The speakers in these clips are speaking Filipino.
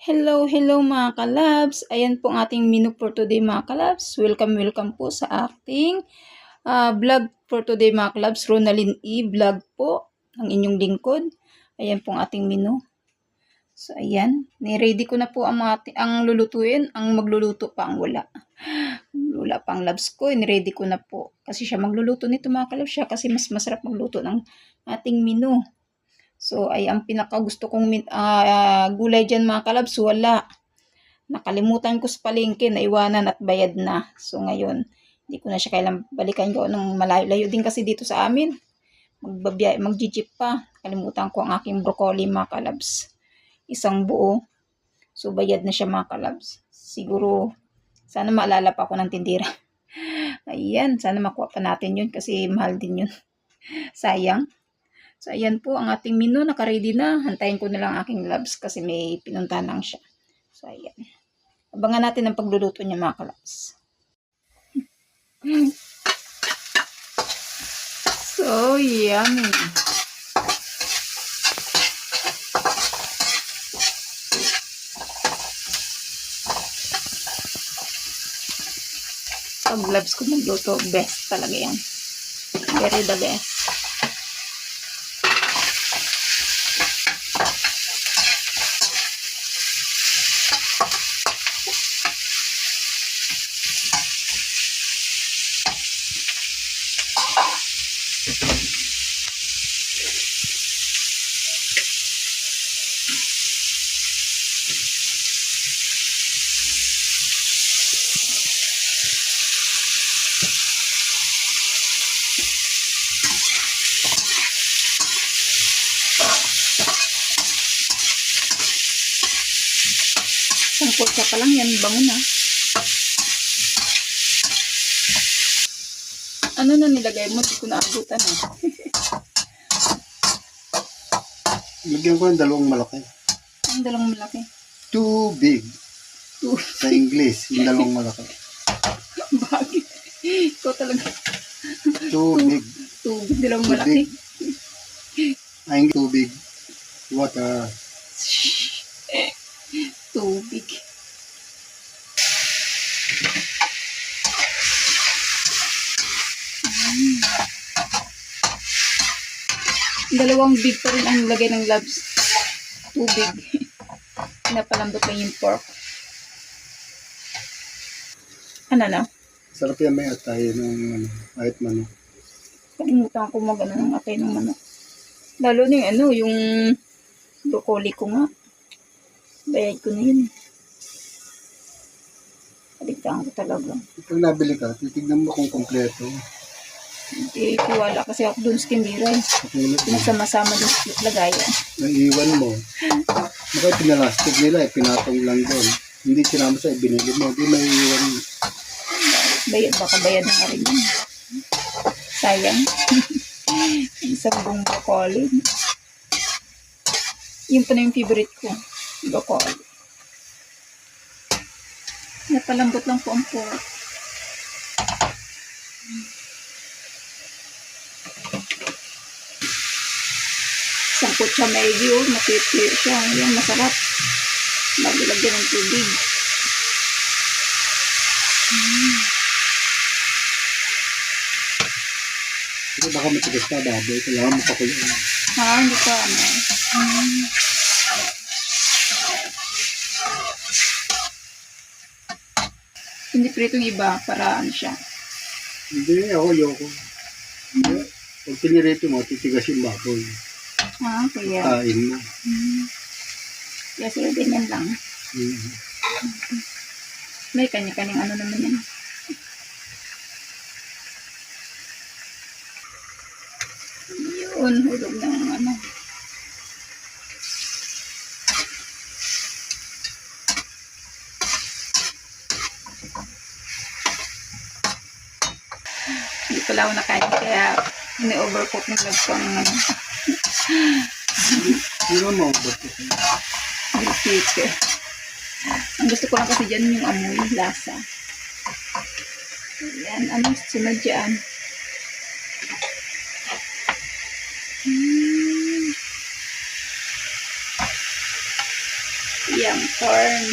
Hello, hello mga kalabs. Ayan po ang ating menu for today mga kalabs. Welcome po sa ating vlog for today mga kalabs. Ronalyn E. Vlog po, ang inyong lingkod. Ayan po ang ating menu. So ayan, ni-ready ko na po ang lulutuin. Ang magluluto pa ang wala. Wala pa ang labs ko, ni-ready ko na po. Kasi siya magluluto nito mga kalabs siya kasi mas masarap magluto ng ating menu. So, ay ang pinakagusto kong gulay dyan mga kalabs, wala. Nakalimutan ko sa palengke, naiwanan at bayad na. So, ngayon, hindi ko na siya kailang balikan ko ng malayo-layo din kasi dito sa amin. Mag-jeep pa. Kalimutan ko ang aking broccoli mga kalabs. Isang buo. So, bayad na siya mga kalabs. Siguro, sana maalala pa ako ng tindira. Ayan, sana makuha pa natin yun kasi mahal din yun. Sayang. So, ayan po ang ating menu. Naka-ready na. Hantayin ko na lang aking labs kasi may pinuntahan lang siya. So, ayan. Abangan natin ang pagluluto niya mga kalabs. So, yummy. Pag labs ko magluto, best talaga yan. Very the best. Sangkot ka pa lang yan, bango na. Ano na nilagay mo? Di ko naabutan eh. Lagyan ko ng dalawang malaki. Ang dalawang malaki. Too big. Sa English, yung dalawang malaki. Bakit? Ikaw talaga. Too big. Tubig, dalawang malaki. Ang tubig. Water. Tubig. Dalawang big pa rin ang lagay ng labs. Tubig. Pinapalambot lang yung pork. Ano na? Sarap yan may atay ng kahit manok. Kalimutan ko mag-ano ng atay ng manok. Lalo na yung broccoli ko nga. Bayad ko na yun. Kaligtaan ko talaga. Pag nabili ka, titignan mo kung kompleto. Hindi tiwala kasi ako dun sa tindira. Pinagsama-sama dun sa lagayan. Naiiwan mo. Baka pinalastig nila, pinatong lang doon. Hindi sinama sa ibinili mo. Di maiiwan mo. Bayad, baka bayad na nga rin yun. Sayang. Isang buong broccoli. Yun pa na yung favorite ko. Broccoli. Napalambot lang po ang pork. Sangkot siya medyo, matitlir siya. Yan, masarap. Maglagyan ng tubig. Kasi baka matigas na baboy. Kailangan mo pa kulo. Hindi pa ano. Hindi pritong iba para ano siya. Hindi, ako yoko. Pag pinirito mo, titigas yung baboy. Kaya. Kain mo. Kaya sila ganyan lang. Mm-hmm. May kanya-kanyang ano naman yan. Yun, hulog ng ano. Hindi pala ako nakain kaya ni-overcook ng love ko ng ano. Hindi mo maubot ito. Biscuit. Ang gusto ko lang kasi dyan yung amoy, lasa. Ayan, anong sunod dyan? Yum corn.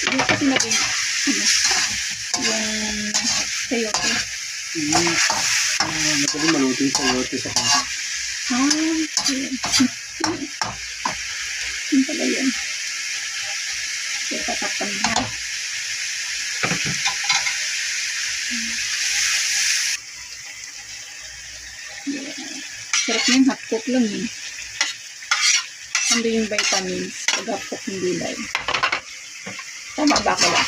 Dito kasi naging yung sayote. Magaling maluto yung sayote sa kanya. Yun. Yun pala yun. So, tatakpan na. Sarap niyan, hot cook lang yun. Ando yung vitamins pag hot cook ng gulay. Tama ba ka ba?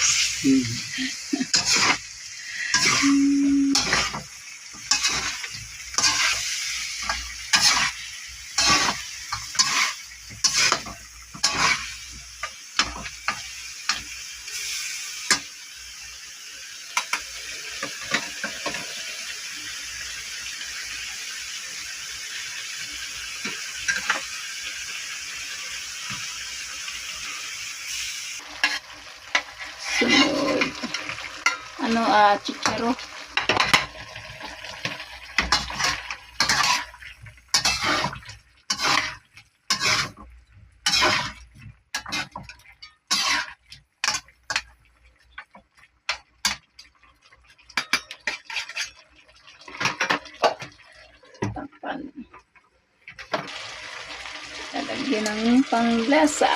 Sunod. Chicharo. Takpan. Lalagyan ng panglasa.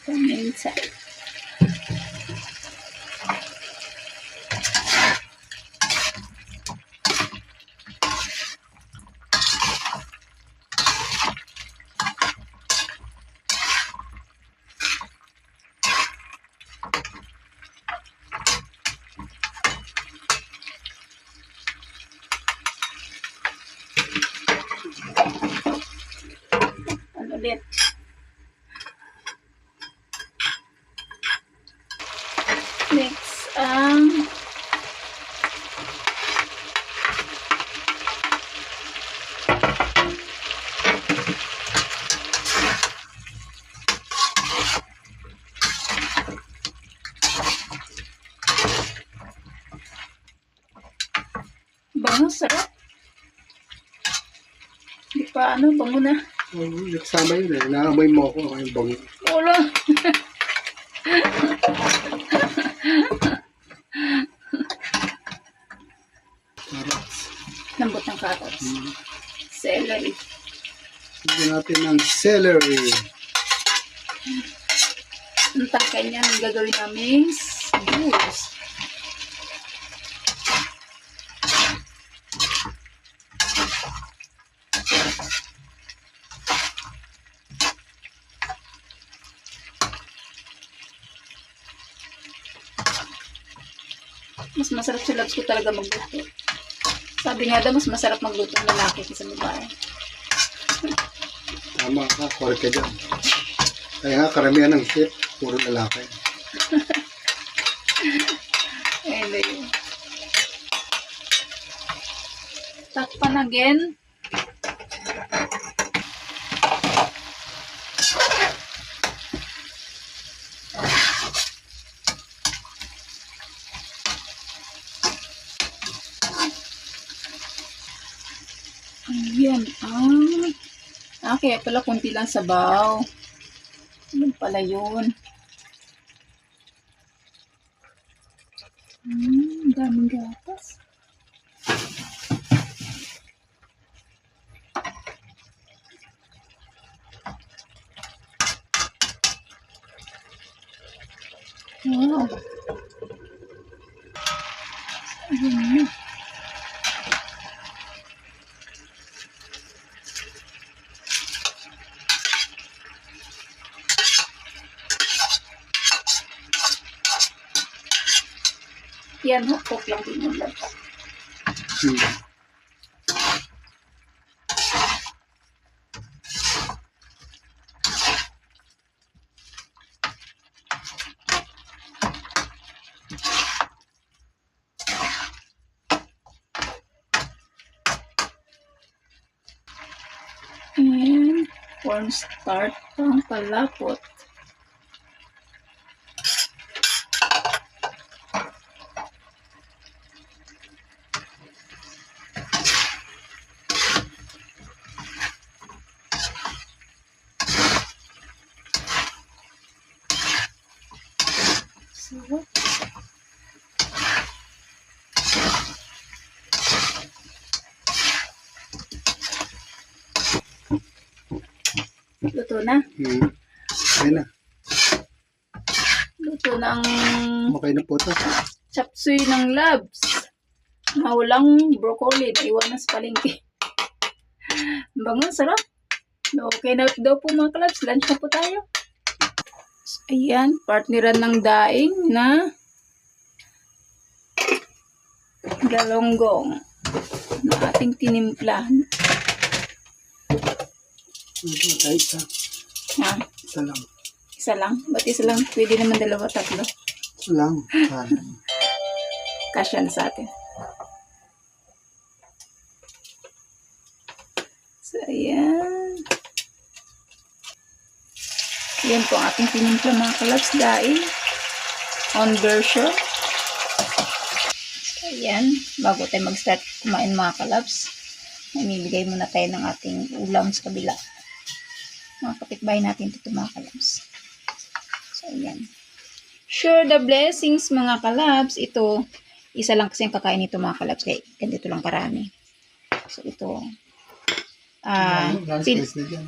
Paminsa. Ulit. Next, bango, sarap. Di pa, bango na. Nagsama yun eh. Naamoy mo ako yung bango. Ulo. Carrots. Lambot ng carrots. Celery. Sigyan natin ng celery. Ang tangkay niya, ang gagawin namin juice. Mas masarap sa labs ko talaga magluto. Sabi nga daw, mas masarap magluto ng lalaki kaysa babae. Tama ka, correct ka dyan. Kaya nga, karamihan ng chef, puro lalaki. Ayun na yun. Takpan again. Ayan. Kaya pala kunti lang sabaw. Yun pala yun. Daming gatas. Wow. Ayan na. Yan, hukok lang din yung labs. And cornstarch pang palapot. Sarap. Luto na. Ayun na. Luto na ang Okay na po ito. chapsuy ng Labs. Mawalang broccoli na iwan na sa palengke. Ang bango, sarap. Okay na daw po mga kalabs. Lunch na po tayo. So, ayan, partneran ng daing na galonggong na ating tinimplahan. Ay, isa. Ha? Isa lang. Isa lang? Ba't isa lang? Pwede naman dalawa, tatlo. Isa lang. Kasya na sa atin. So, ayan. Yan po ang ating tinimpla mga kalabs. Daing. On version. So, ayan. Bago tayo mag-start kumain mga kalabs, mamimigay muna tayo ng ating ulam sa kabila. Mga kapitbahay natin dito mga kalabs. So, ayan. Sure the blessings mga kalabs. Ito, isa lang kasi ang kakain nito mga kalabs. Kaya ganito lang karami. So, ito.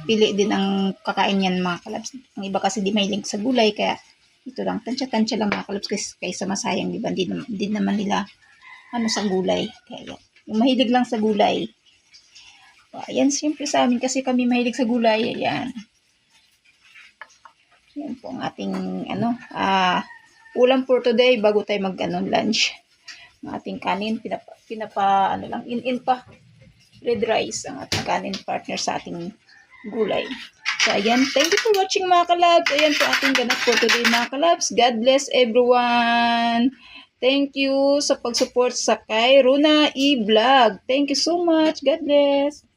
Pili din ang kakain yan mga kalabs. Ang iba kasi di mahilig sa gulay. Kaya ito lang. Tansya-tansya lang mga kalabs. Kaysa masayang. Diba? Di naman nila sa gulay. Kaya yan. Yung mahilig lang sa gulay. Ayan, siyempre sa amin kasi kami mahilig sa gulay. Ayan. Yan po ang ating ulam for today bago tayo lunch. Ang ating kanin, in pa. Red rice ang ating kanin partner sa ating gulay. So, ayan. Thank you for watching mga kalabs. Ayan po ating ganap for today mga kalabs. God bless everyone. Thank you sa pag-support sa kay Runa E-Vlog. Thank you so much. God bless.